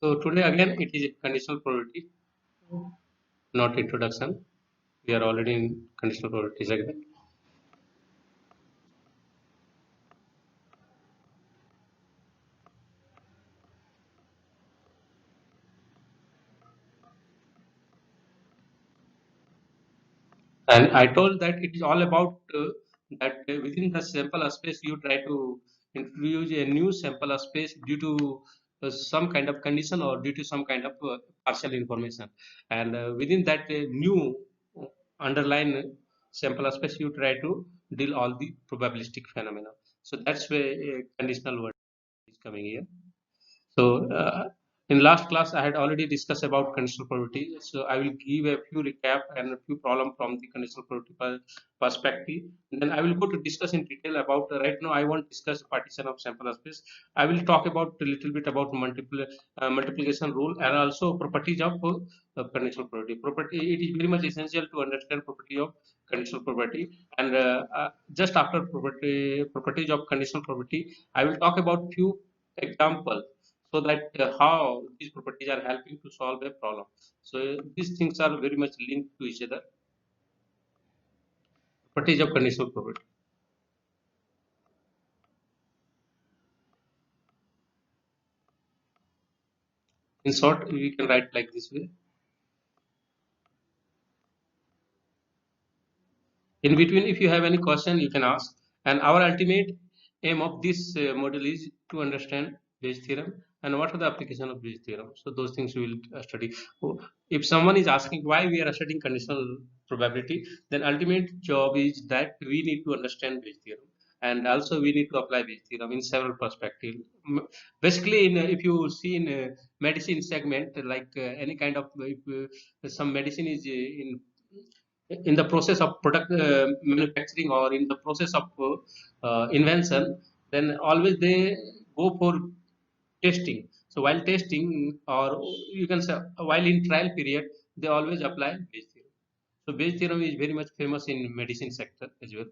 So today again it is conditional probability, not introduction. We are already in conditional probabilities again. And I told that it is all about that within the sample space you try to introduce a new sample space due to some kind of condition or due to some kind of partial information. And within that new underlying sample space you try to deal all the probabilistic phenomena. So that's where conditional word is coming here. So in last class, I had already discussed about conditional probability. So I will give a few recap and a few problem from the conditional probability perspective. And then I will go to discuss in detail about right now. I want to discuss partition of sample space. I will talk about a little bit about multiplication rule and also properties of conditional probability. Property it is very much essential to understand property of conditional probability. And just after properties of conditional probability, I will talk about few example so that how these properties are helping to solve a problem. So these things are very much linked to each other. Properties of conditional probability. In short, we can write like this way. In between, if you have any question, you can ask. And our ultimate aim of this model is to understand Bayes theorem and what are the application of Bayes theorem. So those things we will study. So if someone is asking why we are studying conditional probability, then ultimate job is that we need to understand Bayes theorem. And also we need to apply Bayes theorem in several perspectives. Basically, if you see in medicine segment, like any kind of if, some medicine is in the process of product manufacturing or in the process of invention, then always they go for testing. So while testing, or you can say while in trial period, they always apply Bayes theorem. So Bayes theorem is very much famous in medicine sector as well.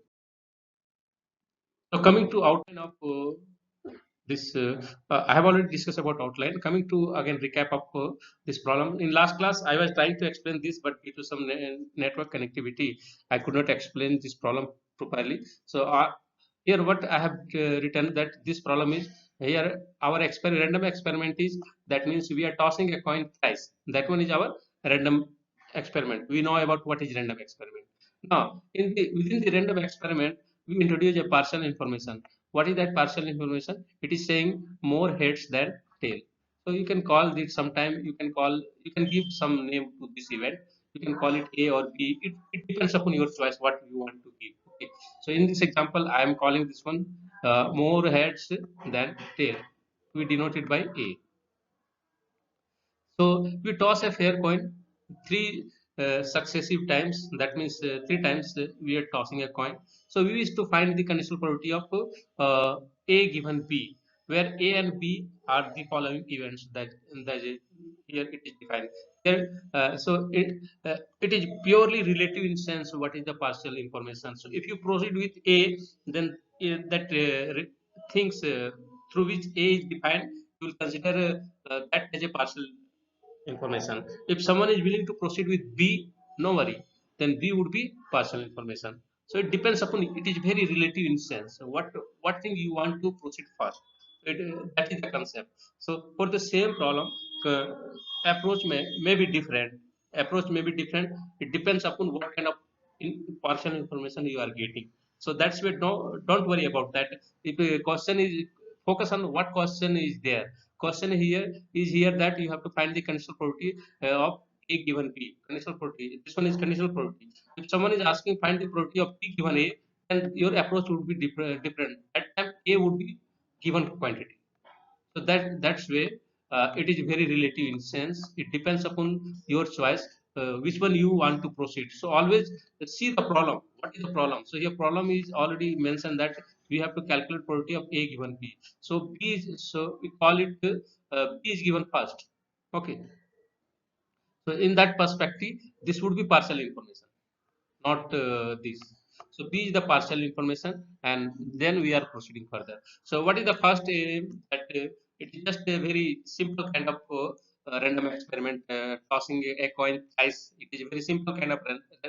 So coming to outline of this, I have already discussed about outline. Coming to again recap of this problem. In last class, I was trying to explain this, but due to some network connectivity, I could not explain this problem properly. So here, what I have written that this problem is here our random experiment is, that means we are tossing a coin twice. That one is our random experiment. We know about what is random experiment. Now, within the random experiment, we introduce a partial information. What is that partial information? It is saying more heads than tail. So you can call this sometime, you can give some name to this event. You can call it A or B. It depends upon your choice what you want to give. Okay. So in this example, I am calling this one more heads than tail. We denote it by A. So we toss a fair coin three successive times. That means three times we are tossing a coin. So we wish to find the conditional probability of A given B, where A and B are the following events that here it is defined. Then, it is purely relative in sense what is the partial information. So if you proceed with A, then that things through which A is defined, you will consider that as a partial information. If someone is willing to proceed with B, no worry, then B would be partial information. So it depends upon, it is very relative in sense. So what thing you want to proceed first. That is the concept. So for the same problem, uh, approach may be different. Approach may be different. It depends upon what kind of partial information you are getting. So that's why don't worry about that. If a question is, focus on what question is there. Question here is here that you have to find the conditional probability of A given B. Conditional probability. This one is conditional probability. If someone is asking find the probability of B given A, then your approach would be different. At time A would be given quantity. So that's where it is very relative in sense. It depends upon your choice, which one you want to proceed. So always see the problem. What is the problem? So your problem is already mentioned that we have to calculate probability of A given B. So so we call it B is given first. Okay. So in that perspective, this would be partial information, not this. So B is the partial information, and then we are proceeding further. So what is the first aim that It is just a very simple kind of random experiment, tossing a coin thrice. It is a very simple kind of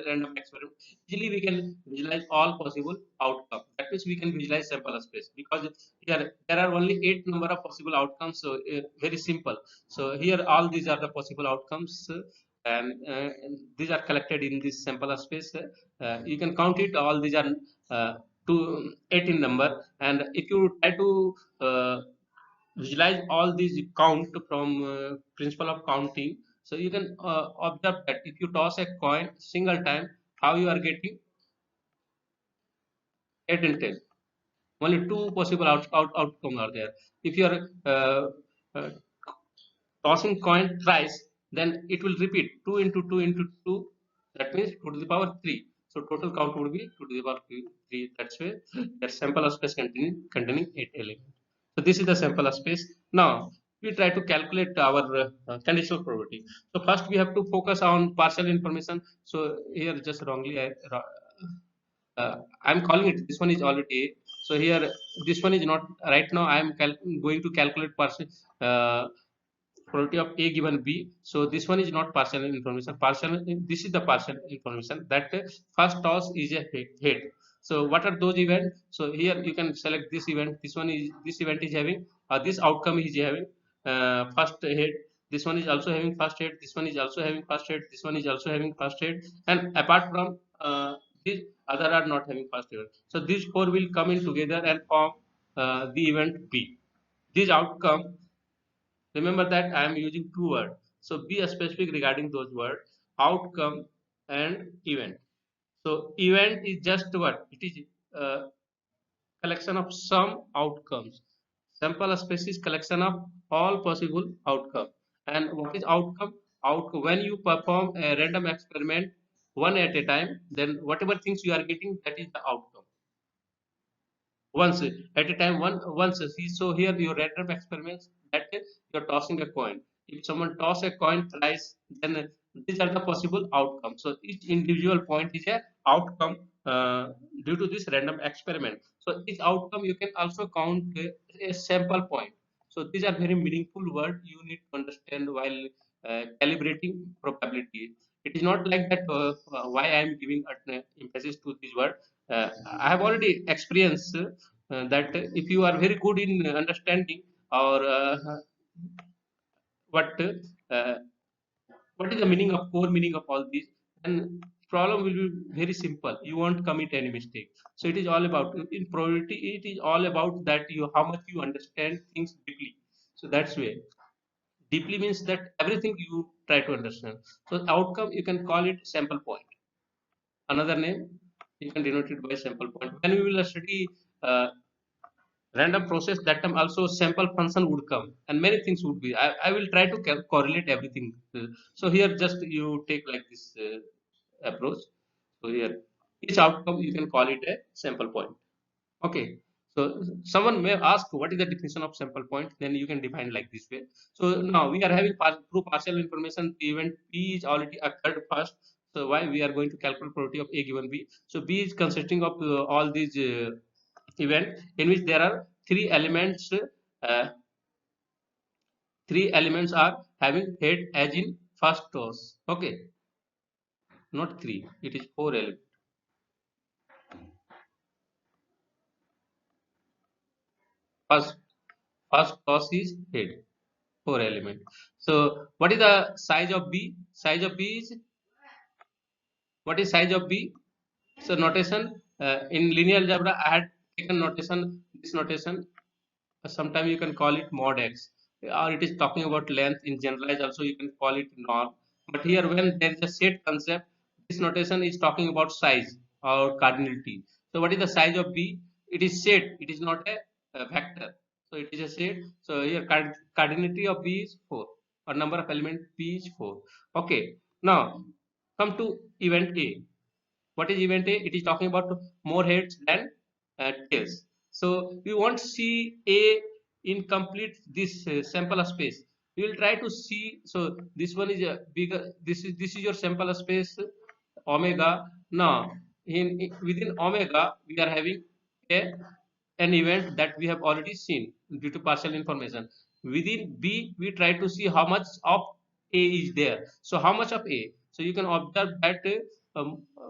random experiment. Easily we can visualize all possible outcomes. That means we can visualize sample space, because here there are only 8 number of possible outcomes. So very simple. So here all these are the possible outcomes. And these are collected in this sample space. You can count it. All these are to 18 number, and if you try to uh, visualize all these count from principle of counting, so you can observe that if you toss a coin single time, how you are getting 8 and 10. Only two possible outcomes are there. If you are uh, tossing coin thrice, then it will repeat 2 into 2 into 2. That means 2 to the power 3. So total count would be 2 to the power 3. That's why that sample space containing 8 elements. So this is the sample space. Now we try to calculate our conditional probability. So first we have to focus on partial information. So here just wrongly I'm calling it, this one is already A. So here this one is not right now. I am going to calculate partial uh, probability of A given B. So this one is not partial information. This is the partial information, that first toss is a head. So what are those events? So here you can select this event. This event is having this outcome is having first head. This one is also having first head. This one is also having first head. This one is also having first head. And apart from these, other are not having first head. So these four will come in together and form the event B. This outcome, remember that I am using two words. So be specific regarding those words: outcome and event. So event is just what? It is a collection of some outcomes. Sample space is collection of all possible outcomes. And what is outcome? Outcome, when you perform a random experiment one at a time, then whatever things you are getting, that is the outcome. Once at a time, once. See, so here your random experiments, that is you're tossing a coin. If someone toss a coin thrice, then these are the possible outcomes. So each individual point is a outcome due to this random experiment. So each outcome you can also count a sample point. So these are very meaningful words you need to understand while calibrating probability. It is not like that. Why I am giving emphasis to this word. I have already experienced that if you are very good in understanding, or what uh, what is the meaning of core meaning of all these, then problem will be very simple. You won't commit any mistake. So it is all about, in probability, it is all about that you how much you understand things deeply. So that's way. Deeply means that everything you try to understand. So outcome you can call it sample point. Another name you can denote it by sample point. When we will study random process, that time also sample function would come and many things would be. I will try to correlate everything. So here just you take like this approach. So here each outcome you can call it a sample point. Okay. So someone may ask what is the definition of sample point, then you can define like this way. So now we are having through partial information, the event P is already occurred first. So why we are going to calculate probability of A given B. So B is consisting of all these event in which there are three elements. uh, Three elements are having head as in first toss. Okay, not three, it is four elements. First first toss is head, four element. So what is the size of B? Size of B is, what is size of B? So notation, in linear algebra I had taken notation, this notation. Sometimes you can call it mod x, or it is talking about length. In generalized also you can call it norm. But here when there is a set concept, this notation is talking about size or cardinality. So what is the size of B? It is set, it is not a vector. So it is a set. So here cardinality of B is 4, or number of element B is 4. Okay, now come to event A. What is event A? It is talking about more heads than tails. So we want to see A in complete this sample space. We will try to see. So this one is a bigger. This is your sample space omega. Now within omega we are having a an event that we have already seen due to partial information. within B, we try to see how much of A is there. So how much of A? So you can observe that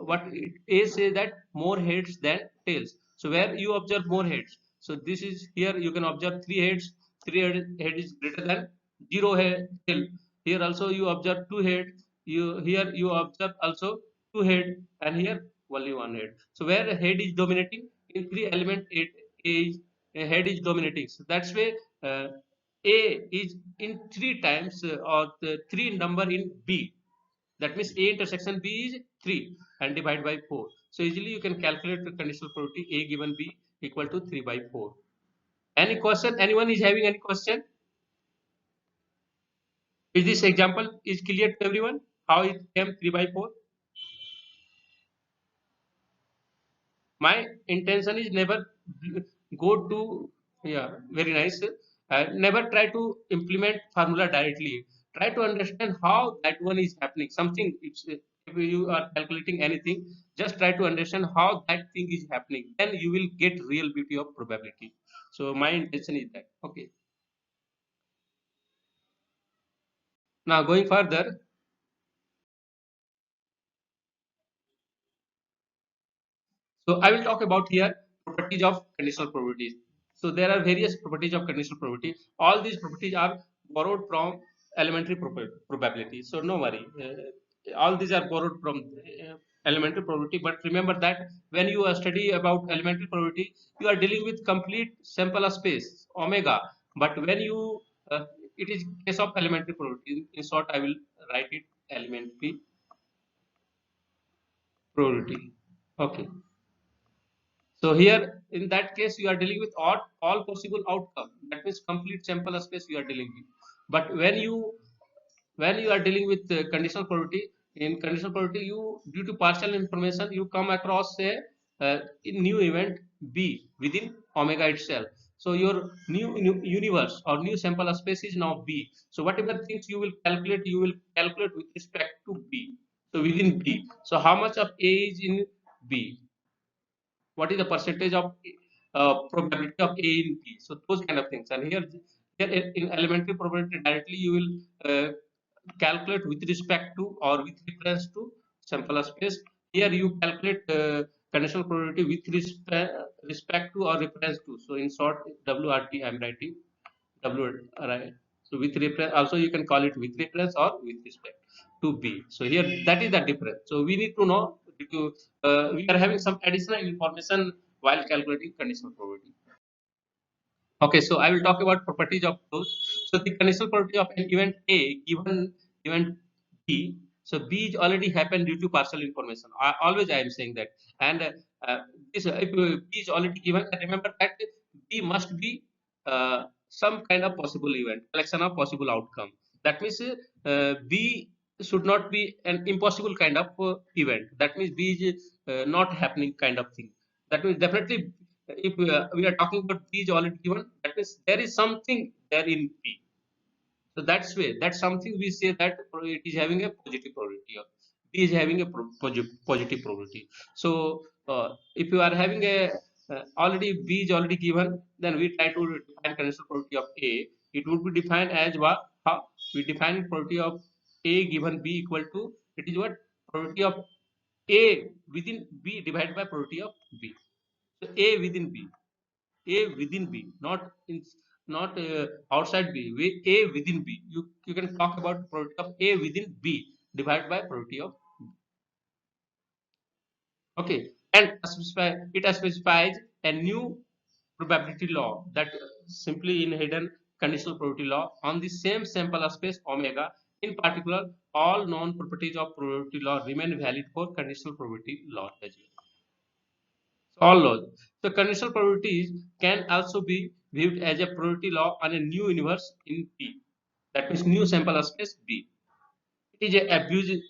what A says that more heads than tails. So where you observe more heads. So this is here you can observe three heads. Head is greater than zero head tail. Here also you observe two head. You here you observe also two head, and here only one head. So where head is dominating in three element, A is a head is dominating. So that's why uh, A is in three times or the three number in B. That means A intersection B is 3 and divide by 4. So easily you can calculate the conditional probability A given B equal to 3 by 4. Any question? Anyone is having any question? Is this example is clear to everyone? How it came 3 by 4? My intention is never go to, yeah, very nice. Never try to implement formula directly. Try to understand how that one is happening. Something if you are calculating anything, just try to understand how that thing is happening, then you will get real beauty of probability. So my intention is that. Okay, now going further. So I will talk about here properties of conditional probabilities. So there are various properties of conditional probability. All these properties are borrowed from elementary probability. So no worry, all these are borrowed from elementary probability. But remember that when you study about elementary probability, you are dealing with complete sample space omega. But when you it is case of elementary probability. In short, I will write it elementary probability. Okay. So here, in that case, you are dealing with all possible outcome. That means complete sample space you are dealing with. But when you are dealing with conditional probability, in conditional probability, you due to partial information, you come across a new event B within omega itself. So your new universe or new sample space is now B. So whatever things you will calculate with respect to B. So within B. So how much of A is in B? What is the percentage of probability of A in B? So those kind of things. And here in elementary probability directly you will calculate with respect to or with reference to sample space. Here you calculate conditional probability with respect to or reference to. So in short, WRT I am writing W, right? So with reference, also you can call it with reference or with respect to B. So here that is the difference. So we need to know we are having some additional information while calculating conditional probability. Okay, so I will talk about properties of those. So the conditional probability of an event A given event B. So B is already happened due to partial information. Always I am saying that. And this if B is already given, remember that B must be some kind of possible event, collection of possible outcome. That means B should not be an impossible kind of event. That means B is not happening kind of thing. That means definitely if we are talking about P is already given, that means there is something there in P. So that's way that's something we say that it is having a positive probability. Or P is having a positive probability. So if you are having a already B is already given, then we try to define conditional probability of A. It would be defined as what? How we define probability of A given B equal to, it is what, probability of A within B divided by probability of B. So A within B. A within B, not outside B. A within B. You can talk about probability of A within B divided by probability of B. Okay, and it specifies a new probability law that simply in hidden conditional probability law on the same sample space omega. In particular, all known properties of probability law remain valid for conditional probability law as well. All laws. So conditional probabilities can also be viewed as a probability law on a new universe in P. That means new sample space B. It is a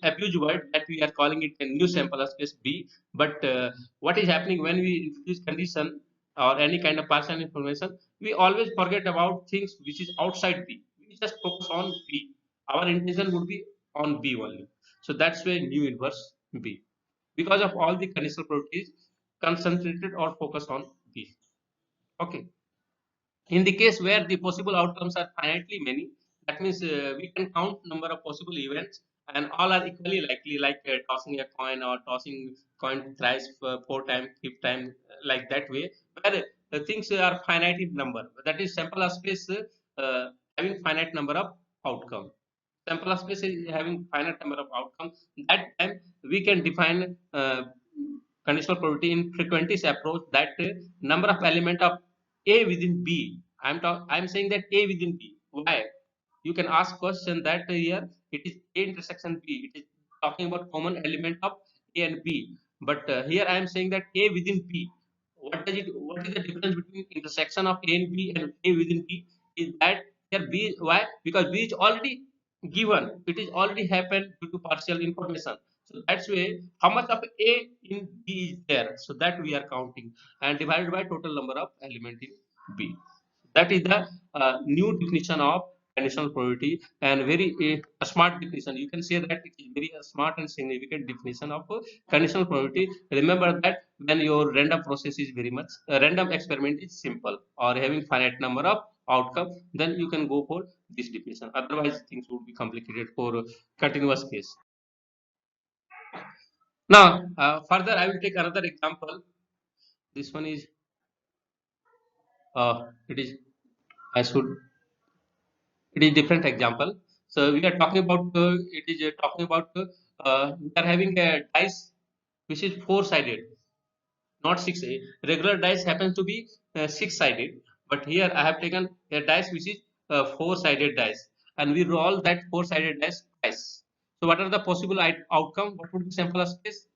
abuse word that we are calling it a new sample space B. But what is happening when we introduce condition or any kind of partial information, we always forget about things which is outside B. We just focus on B. Our intention would be on B only. So that's why new universe B. Because of all the conditional properties concentrated or focused on B. Okay. In the case where the possible outcomes are finitely many, that means we can count number of possible events and all are equally likely, like tossing a coin or tossing coin thrice, four times, fifth time, like that way, where things are finite in number, that is sample space having finite number of outcome. Sample space is having finite number of outcomes. That time we can define conditional probability in frequentist approach, that number of element of A within B. I'm saying that A within B. Why? You can ask question that here it is A intersection B. It is talking about common element of A and B. But here I am saying that A within B. What is the difference between intersection of A and B and A within B? Is that here B, why? Because B is already given. It is already happened due to partial information. So that's way how much of A in B is there. So that we are counting and divided by total number of element in B. That is the new definition of conditional probability, and very a smart definition. You can say that it is very smart and significant definition of conditional probability. Remember that when your random process is very much random experiment is simple or having finite number of outcome, then you can go for this definition. Otherwise, things would be complicated for continuous case. Now, further, I will take another example. This one is it is I should it is different example. So we are talking about it is talking about we are having a dice which is four sided, not six. Regular dice happens to be six sided, but here I have taken a dice which is four sided dice, and we roll that four sided dice twice. So what are the possible outcome? What would be sample space?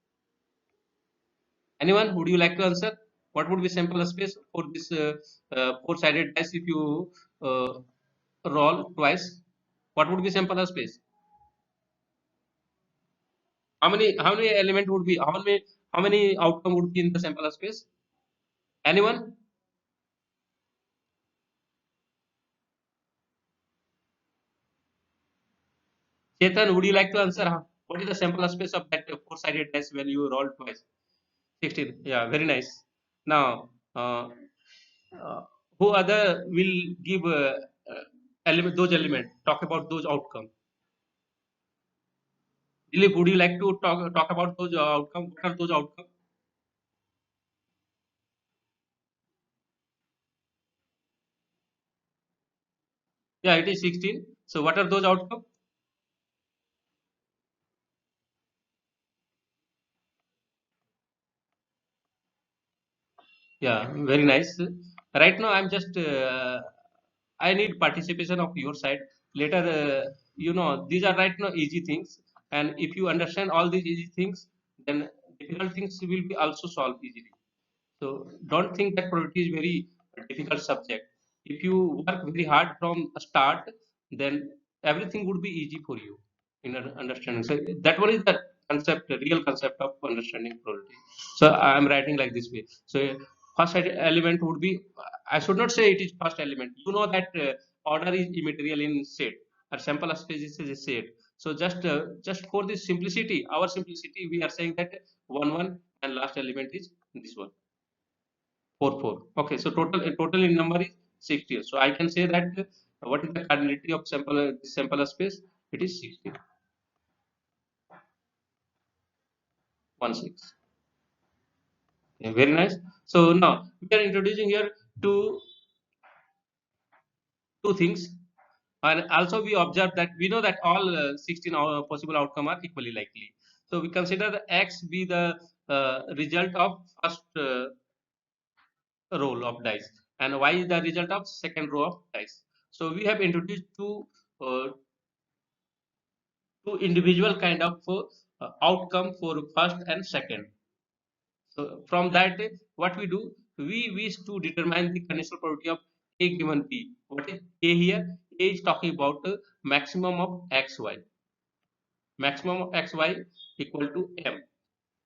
Anyone? Would you like to answer? What would be sample space for this four sided dice if you uh, roll twice? What would be sample space? How many element would be how many outcome would be in the sample space? Anyone? Chetan, would you like to answer? What is the sample space of that four-sided test when you roll twice? 16. Yeah, very nice. Now, uh, who other will give element those element? Talk about those outcome. Dilip, would you like to talk about those outcome? What are those outcome? Yeah, it is 16. So what are those outcome? Yeah, very nice. Right now, I'm just I need participation of your side. Later, these are right now easy things, and if you understand all these easy things, then difficult things will be also solved easily. So don't think that probability is very difficult subject. If you work very hard from start, then everything would be easy for you in understanding. So that one is the concept, the real concept of understanding probability. So I am writing like this way. So first element would be, I should not say it is first element. You know that order is immaterial in set. Or sample space is a set. So just for this simplicity, our simplicity, we are saying that 1 1 and last element is this one. 4 4. Okay, so total in number is 60. So I can say that what is the cardinality of sample space? It is 60. 1 6. Okay, very nice. So now we are introducing here two two things, and also we observe that we know that all 16 possible outcome are equally likely. So we consider the x be the result of first roll of dice, and y is the result of second row of dice. So we have introduced uh, two individual kind of outcome for first and second. So from that, what we do, we wish to determine the conditional probability of A given B. What is A here? A is talking about maximum of xy. Maximum of xy equal to m.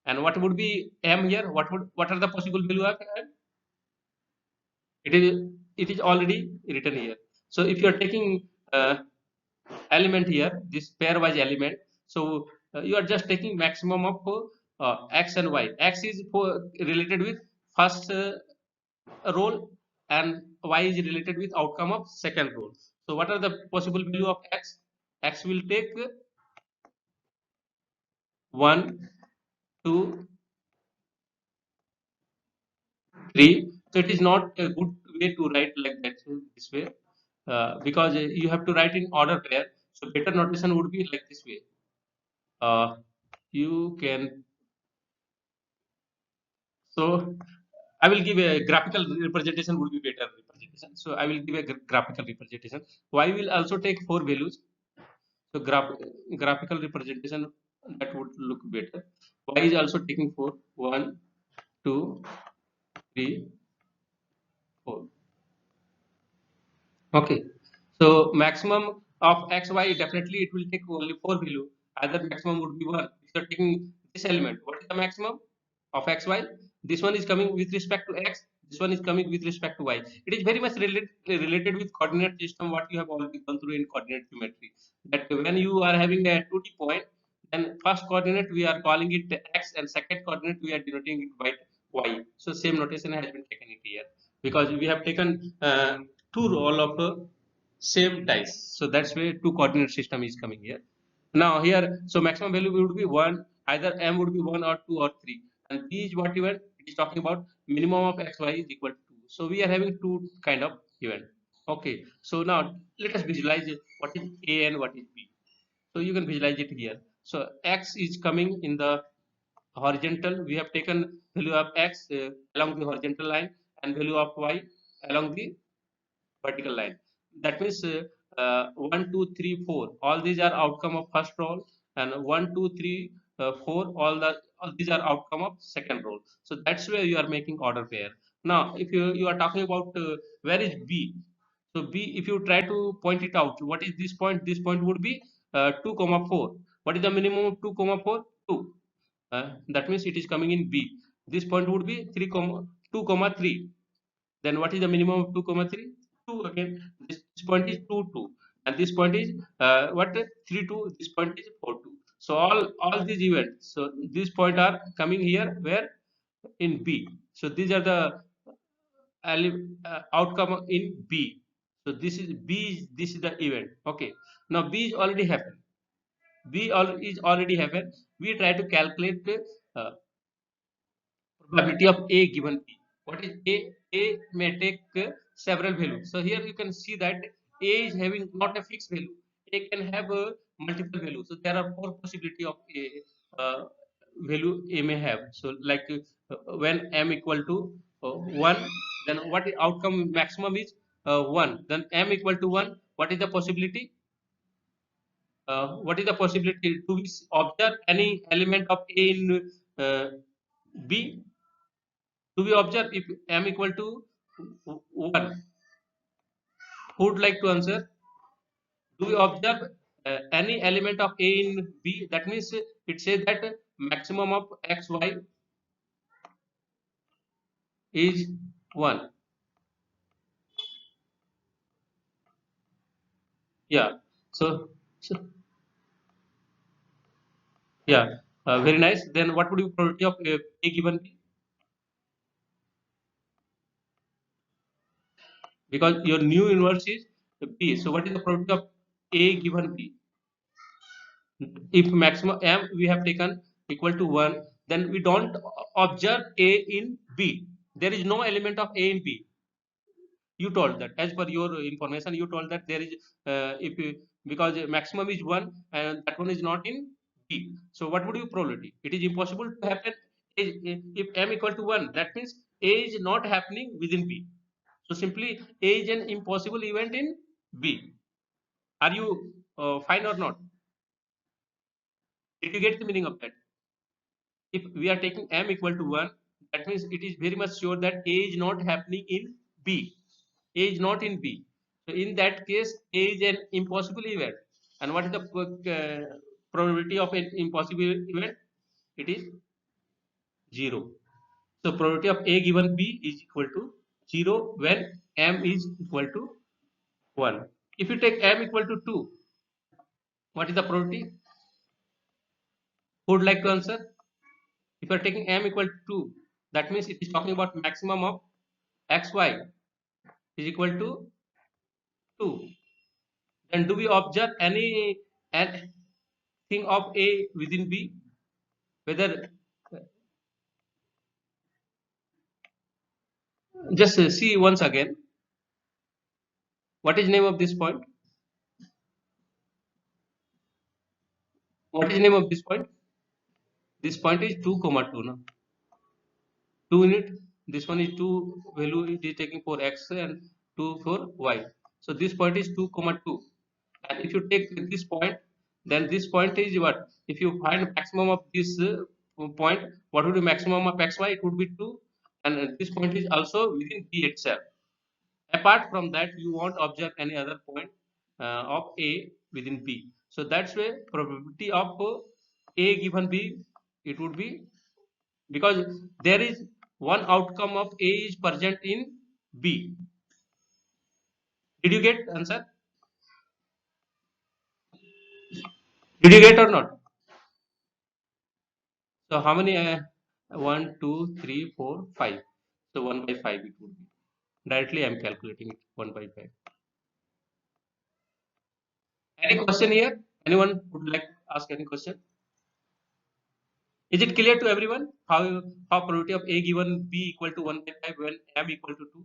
And what would be m here? What are the possible value of m? It is already written here. So if you are taking element here, this pairwise element. So you are just taking maximum of x and y. X is related with first roll, and y is related with outcome of second rule. So what are the possible value of x? X will take 1, 2, 3. So it is not a good way to write like that, this way, because you have to write in order pair. So better notation would be like this way. You can, so I will give a graphical representation would be better representation. So I will give a graphical representation. Y will also take 4 values. So graphical representation that would look better. Y is also taking 4. 1, 2, 3, 4. Okay. So maximum of x, y, definitely it will take only 4 value. Either maximum would be 1. If you are taking this element, what is the maximum of x, y? This one is coming with respect to x. This one is coming with respect to y. It is very much related with coordinate system, what you have already gone through in coordinate geometry. That when you are having a 2D point, then first coordinate we are calling it x, and second coordinate we are denoting it by y. So same notation has been taken it here, because we have taken two roll of same dice. So that's where two coordinate system is coming here. Now here, so maximum value would be 1, either m would be 1 or 2 or 3. And p is what event? It is talking about minimum of xy is equal to 2. So we are having two kind of event. Okay, so now let us visualize what is a and what is b. So you can visualize it here. So x is coming in the horizontal. We have taken value of x along the horizontal line, and value of y along the vertical line. That means 1, 2, 3, 4. All these are outcome of first roll, and 1, 2, 3, 4. All these are outcome of second roll. So that's where you are making order pair. Now, if you are talking about where is B, so B, if you try to point it out, what is this point? This point would be 2, comma 4. What is the minimum of 2, comma 4? 2. That means it is coming in B. This point would be 3, 2, comma 3. Then what is the minimum of 2 comma 3? 2 again. This point is 2 2, and this point is what 3 2. This point is 4 2. So all these events. So these point are coming here where in B. So these are the outcome in B. So this is B. This is the event. Okay. Now B is already happened. Is already happened. We try to calculate uh, probability of A given B. What is A? A may take several values. So here you can see that A is having not a fixed value. A can have multiple values. So there are four possibility of A value A may have. So like when M equal to 1, then what outcome maximum is 1. Then M equal to 1, what is the possibility? What is the possibility to observe any element of A in B? Do we observe if m equal to 1? Who would like to answer? Do we observe any element of A in B? That means it says that maximum of xy is 1. Yeah. So yeah, very nice. Then what would be probability of A given B? Because your new inverse is B. So what is the probability of A given B? If maximum m we have taken equal to 1, then we don't observe A in B. There is no element of A in B. You told that, as per your information, you told that there is if you, because maximum is 1 and that one is not in B. So what would be probability? It is impossible to happen if m equal to 1. That means A is not happening within B. So simply A is an impossible event in B. Are you fine or not? Did you get the meaning of that? If we are taking m equal to 1, that means it is very much sure that A is not happening in B. A is not in B. So in that case, A is an impossible event. And what is the probability of an impossible event? It is 0. So probability of A given B is equal to 0 when m is equal to 1. If you take m equal to 2, what is the probability? Who would like to answer? If you are taking m equal to 2, that means it is talking about maximum of xy. is equal to 2. Then do we observe anything of A within B? Whether just see once again. What is name of this point? What is name of this point? This point is 2 comma 2. No? 2 in it. This one is 2 value it is taking for x and 2 for y. So this point is 2 comma 2. And if you take this point, then this point is what? If you find maximum of this point, what would be maximum of xy? It would be 2. And this point is also within B itself. Apart from that, you won't observe any other point of A within B. So that's why probability of A given B, it would be, because there is one outcome of A is present in B. Did you get answer? Did you get or not? So how many? 1, 2, 3, 4, 5. So 1 by 5 it would be. Directly I am calculating it 1 by 5. Any question here? Anyone would like to ask any question? Is it clear to everyone how probability of A given B equal to 1 by 5 when M equal to 2?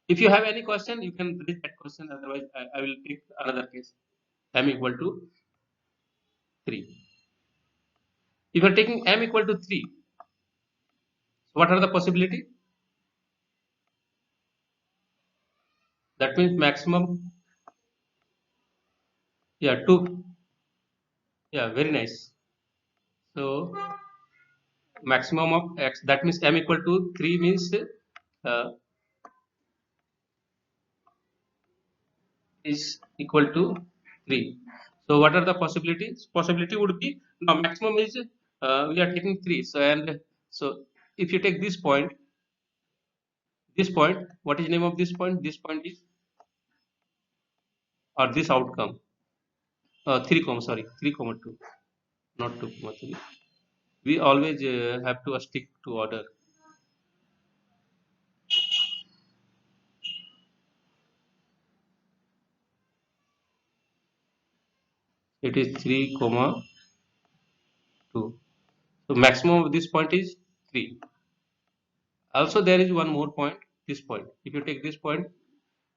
If you have any question, you can raise that question. Otherwise, I will take another case. M equal to 3. If you are taking M equal to 3, what are the possibility? That means maximum. Yeah, 2. Yeah, very nice. So maximum of x. That means M equal to 3 means uh, is equal to 3. So what are the possibilities? Possibility would be, now maximum is we are taking 3. So and so if you take this point, what is name of this point? This point is, or this outcome, 3 comma, sorry, 3 comma 2, not 2 comma 3. We always have to stick to order. It is 3 comma 2. So maximum of this point is 3. Also there is one more point, this point. If you take this point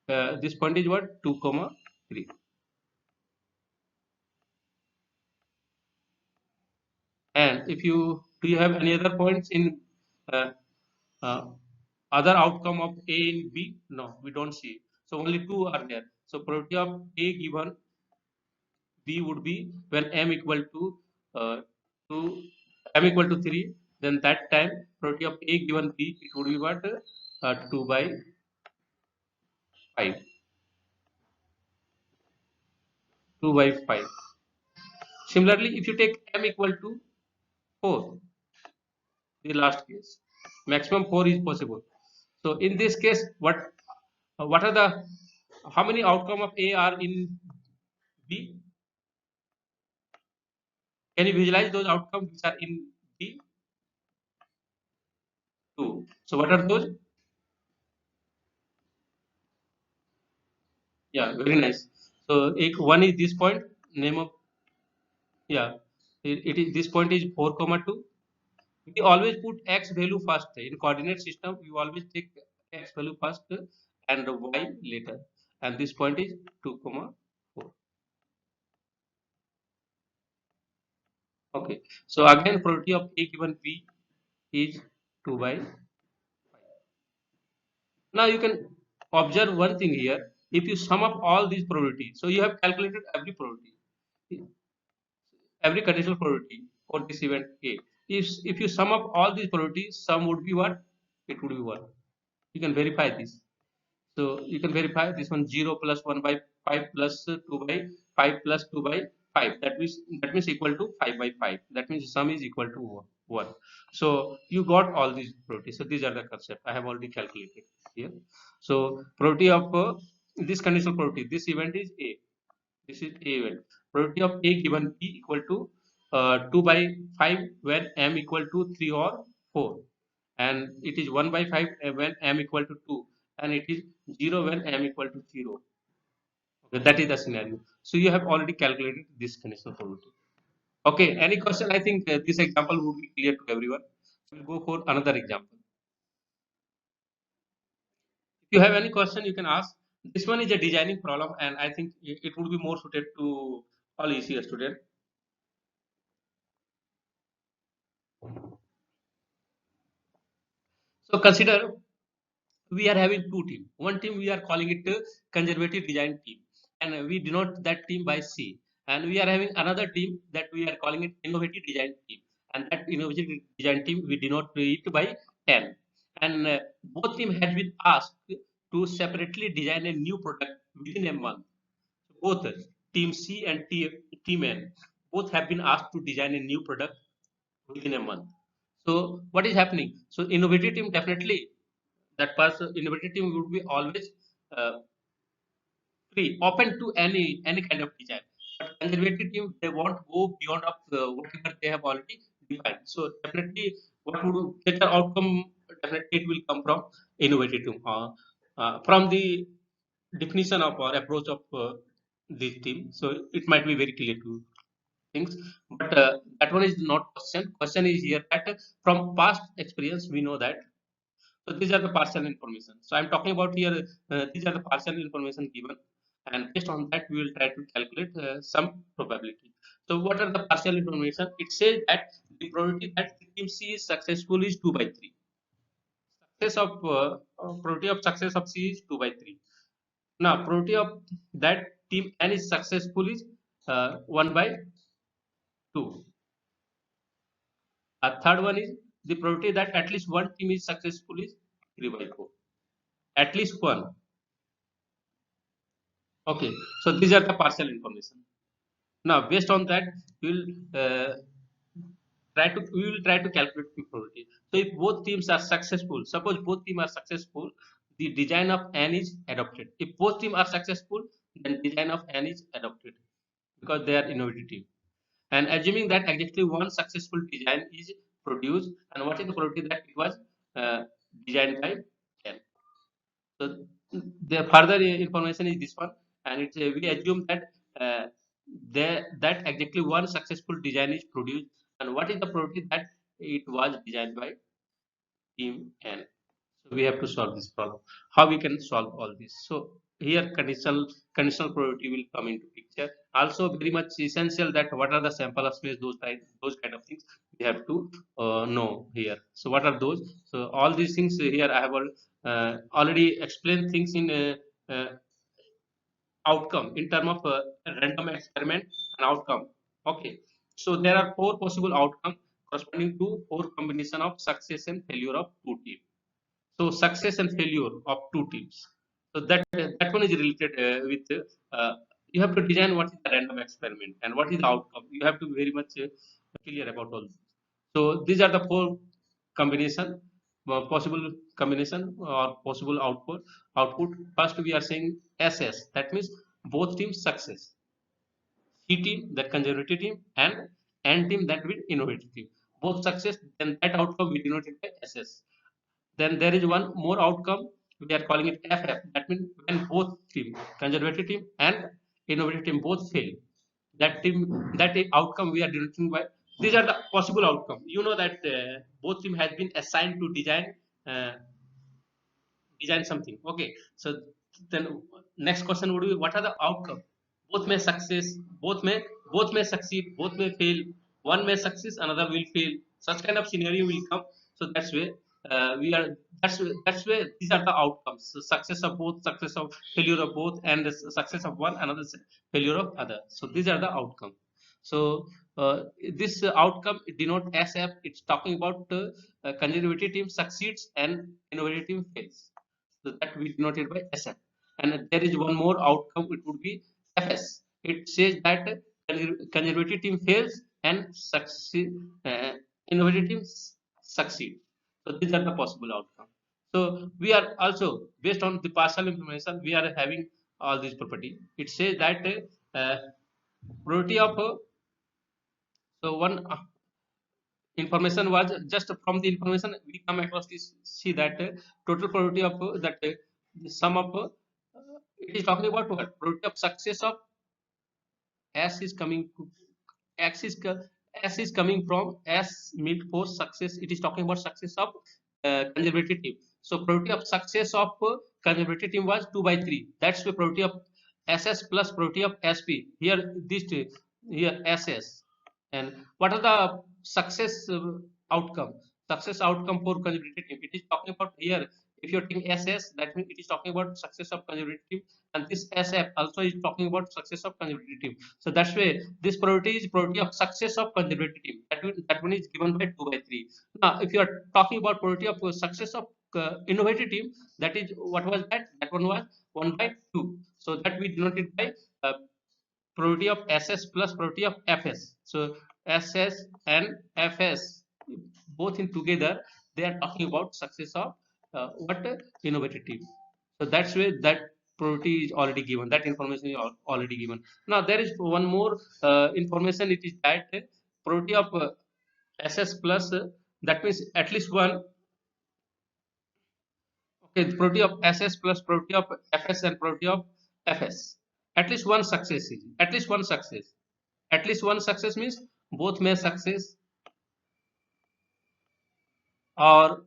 is what? 2 comma 3. And if you do you have any other points in uh, uh, other outcome of A in B? No, we don't see. So only two are there. So probability of A given B would be when M equal uh, to M equal to 3. Then that time probability of A given B, it would be what? 2 by 5. 2 by 5. Similarly, if you take M equal to 4, the last case, maximum 4 is possible. So in this case, what are the, how many outcome of A are in B? Can you visualize those outcomes which are in B? 2. So what are those? Yeah, very nice. So one is this point, name of, yeah, it is, this point is 4 comma 2. We always put x value first in coordinate system. We always take x value first and y later. And this point is 2 comma 4. Okay. So again, probability of A given B is 2 by 5. Now you can observe one thing here. If you sum up all these probabilities, so you have calculated every probability, every conditional probability for this event A. If you sum up all these probabilities, sum would be what? It would be 1. You can verify this. So you can verify this one, 0 plus 1 by 5 plus 2 by 5 plus 2 by 5. That means equal to 5 by 5. That means sum is equal to 1. So you got all these probabilities. So these are the concept I have already calculated here. So probability of this conditional probability, this event is A. This is A event. Probability of A given B equal to 2 by 5 when M equal to 3 or 4. And it is 1 by 5 when M equal to 2. and it is 0 when m equal to 0. Okay, that is the scenario. So you have already calculated this conditional probability. Okay, any question? I think this example would be clear to everyone. We'll go for another example. If you have any question, you can ask. This one is a designing problem, and I think it would be more suited to all ECS students. So consider we are having two teams. One team we are calling it conservative design team, and we denote that team by C. And we are having another team that we are calling it innovative design team, and that innovative design team we denote it by N. And both team has been asked to separately design a new product within a month. Both team C and team N both have been asked to design a new product within a month. So what is happening? So innovative team definitely that person innovative team would be always uh, free open to any kind of design, but conservative team they won't go beyond of whatever they have already defined. So definitely what would better outcome, definitely it will come from innovative team, from the definition of or approach of this team. So it might be very clear to things, but that one is not question is here that from past experience we know that. So these are the partial information. So I'm talking about here, these are the partial information given, and based on that, we will try to calculate some probability. So what are the partial information? It says that the probability that team C is successful is 2 by 3. Success of probability of success of C is 2 by 3. Now probability of that team N is successful is 1 by 2. A third one is the probability that at least one team is successful is 3 by 4. At least one. Okay, so these are the partial information. Now, based on that, we will try to calculate the probability. So, if both teams are successful, suppose both teams are successful, the design of N is adopted. If both teams are successful, then design of N is adopted because they are innovative team. And assuming that exactly one successful design is produced, and what is the probability that it was uh, designed by N? So the further information is this one, and it's we assume that uh, that exactly one successful design is produced, and what is the probability that it was designed by team N. So we have to solve this problem. How we can solve all this? So here conditional probability will come into picture. Also very much essential that what are the sample of space, those kind of things we have to know here. So what are those? So all these things here I have already explained things in outcome in terms of random experiment and outcome. Okay, so there are four possible outcome corresponding to four combination of success and failure of two teams. So success and failure of two teams. So that one is related with you have to design what is the random experiment and what is the outcome. You have to be very much clear about all this. So these are the four combination, possible combination or possible output. Output first we are saying SS. That means both teams success. C team, that conservative team, and N team, that will innovative team. Both success, then that outcome we denote it by SS. Then there is one more outcome, we are calling it FF. That means when both team, conservative team and innovative team both fail, that outcome we are denoting by. These are the possible outcome. You know that both team has been assigned to uh, design something. Okay, so then next question would be what are the outcome? Both may success, both may succeed, both may fail. One may succeed, another will fail. Such kind of scenario will come. So that's where we are. That's where these are the outcomes. So success of both, success of failure of both, and the success of one, another failure of other. So these are the outcome. So this outcome denote SF. It's talking about conservative team succeeds and innovative team fails. So that we denote it by SF. And there is one more outcome, it would be FS. It says that conservative team fails and succeed, innovative teams succeed. So these are the possible outcomes. So we are also based on the partial information we are having all these property. It says that probability of so one information was just from the information we come across this, see that total probability of that the sum of it is talking about what? Probability of success of S is coming to X is S is coming from S mid for success. It is talking about success of conservative team. So probability of success of conservative team was 2 by 3. That's the probability of SS plus probability of SP. Here this here SS. And what are the success outcome? Success outcome for conservative team. It is talking about here. If you're taking SS, that means it is talking about success of conservative team, and this SF also is talking about success of conservative team. So that's why this probability is probability of success of conservative team. That one is given by 2 by 3. Now, if you are talking about probability of success of innovative team, that is what was that? That one was 1 by 2. So that we denoted by probability of SS plus probability of FS. So SS and FS both in together, they are talking about success of what innovative team. So that's where that probability is already given. That information is already given. Now there is one more information. It is that probability of SS plus. That means at least one. Okay, the probability of SS plus probability of FS and probability of FS. At least one success is at least one success. At least one success means both may success or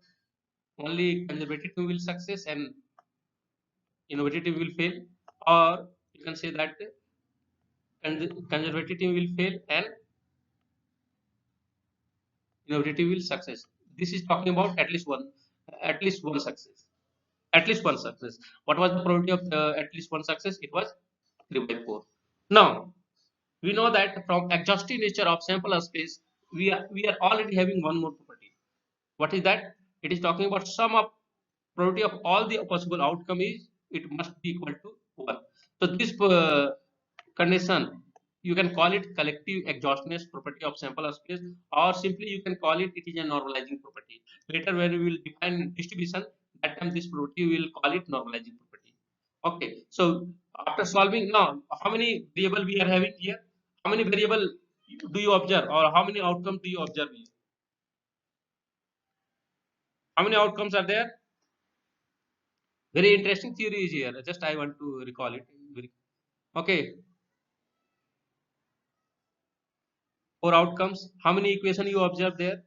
only conservative team will success and innovative team will fail, or you can say that conservative team will fail and innovative will success. This is talking about at least one success, at least one success. What was the probability of at least one success? It was 3 by 4. Now we know that from exhaustive nature of sample space, we are already having one more property. What is that? It is talking about sum of probability of all the possible outcome is it must be equal to 1. So this condition, you can call it collective exhaustionist property of sample space, or simply you can call it is a normalizing property. Later when we will define distribution, that time this property we will call it normalizing property. Okay, so after solving now, how many variable we are having here? How many variable do you observe, or how many outcomes do you observe here? How many outcomes are there? Very interesting theory is here. Just I want to recall it. Okay, four outcomes. How many equation you observe there?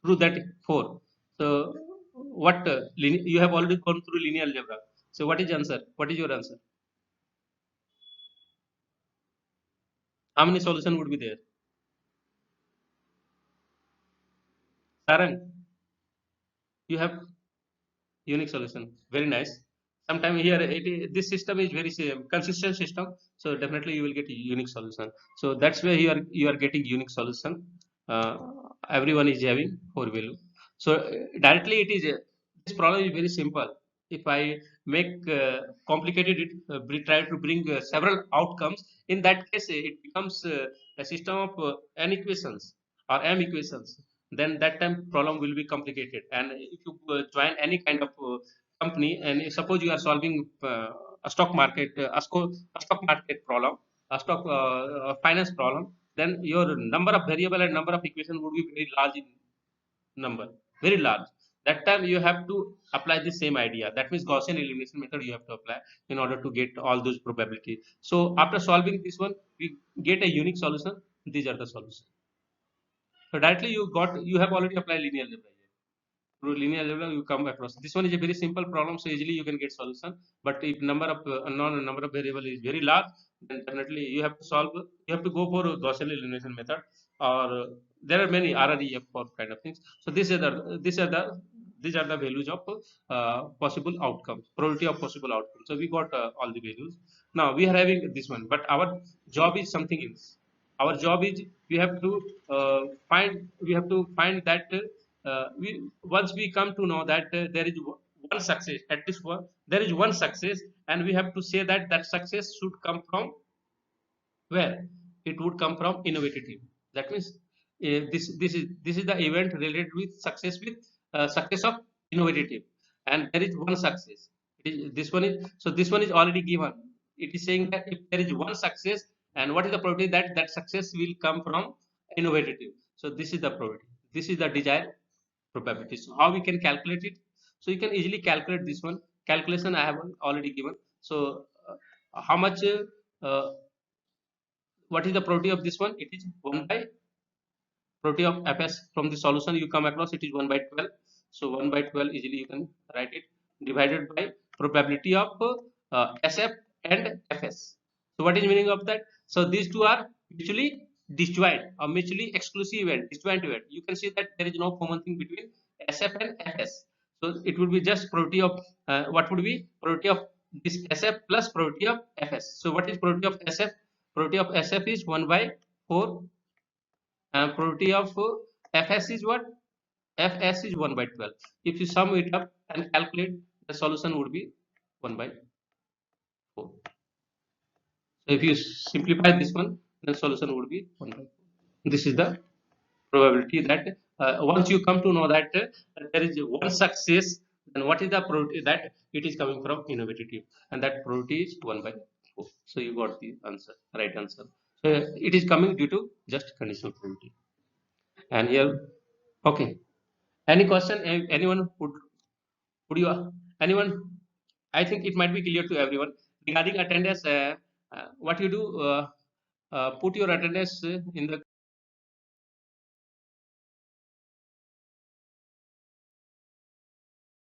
Through that four. So what you have already gone through linear algebra. So what is answer? What is your answer? How many solution would be there? Sarang, you have unique solution. Very nice. Sometime here this system is very consistent system. So definitely you will get a unique solution. So that's where you are getting unique solution. Uh, Everyone is having four value. So directly it is this problem is very simple. If I make complicated it, we try to bring several outcomes. In that case, it becomes a system of n equations or m equations. Then that time problem will be complicated. And if you join any kind of company, and suppose you are solving a stock market, a stock market problem, a finance problem, then your number of variable and number of equation would be very large in number, very large. That time you have to apply the same idea. That means Gaussian elimination method you have to apply in order to get all those probabilities. So after solving this one, we get a unique solution. These are the solutions. So directly you have already applied linear algebra here. Through linear algebra you come across. This one is a very simple problem, so easily you can get solution. But if number of unknown number of variable is very large, then definitely you have to solve. You have to go for a Gaussian elimination method, or there are many RREF for kind of things. So these are the values of possible outcomes, probability of possible outcomes. So we got all the values. Now we are having this one, but our job is something else. Our job is we have to find that we once we come to know that there is one success, at least one, there is one success, and we have to say that that success should come from where? It would come from innovative team. That means this is the event related with success of innovative team, and there is one success. This one is, so this one is already given. It is saying that if there is one success, and what is the probability that that success will come from innovative team? So this is the probability. This is the desired probability. So how we can calculate it? So you can easily calculate this one. Calculation I have already given. So how much? What is the probability of this one? It is 1 by probability of Fs from the solution you come across. It is 1 by 12. So 1 by 12 easily you can write it, divided by probability of Sf and Fs. So what is meaning of that? So these two are mutually disjoint or mutually exclusive and disjoint event. You can see that there is no common thing between Sf and Fs. So it would be just probability of what would be probability of this Sf plus probability of Fs. So what is probability of Sf? Probability of Sf is 1 by 4, and probability of Fs is what? Fs is 1 by 12. If you sum it up and calculate, the solution would be 1 by 4. So if you simplify this one, then solution would be 1 by 4. This is the probability that once you come to know that there is one success, then what is the probability that it is coming from innovative team, and that probability is 1 by 4. So you got the answer, right answer. So it is coming due to just conditional probability. And here, okay. Any question? Anyone would you anyone? I think it might be clear to everyone regarding attendance. What you do? Put your attendance in the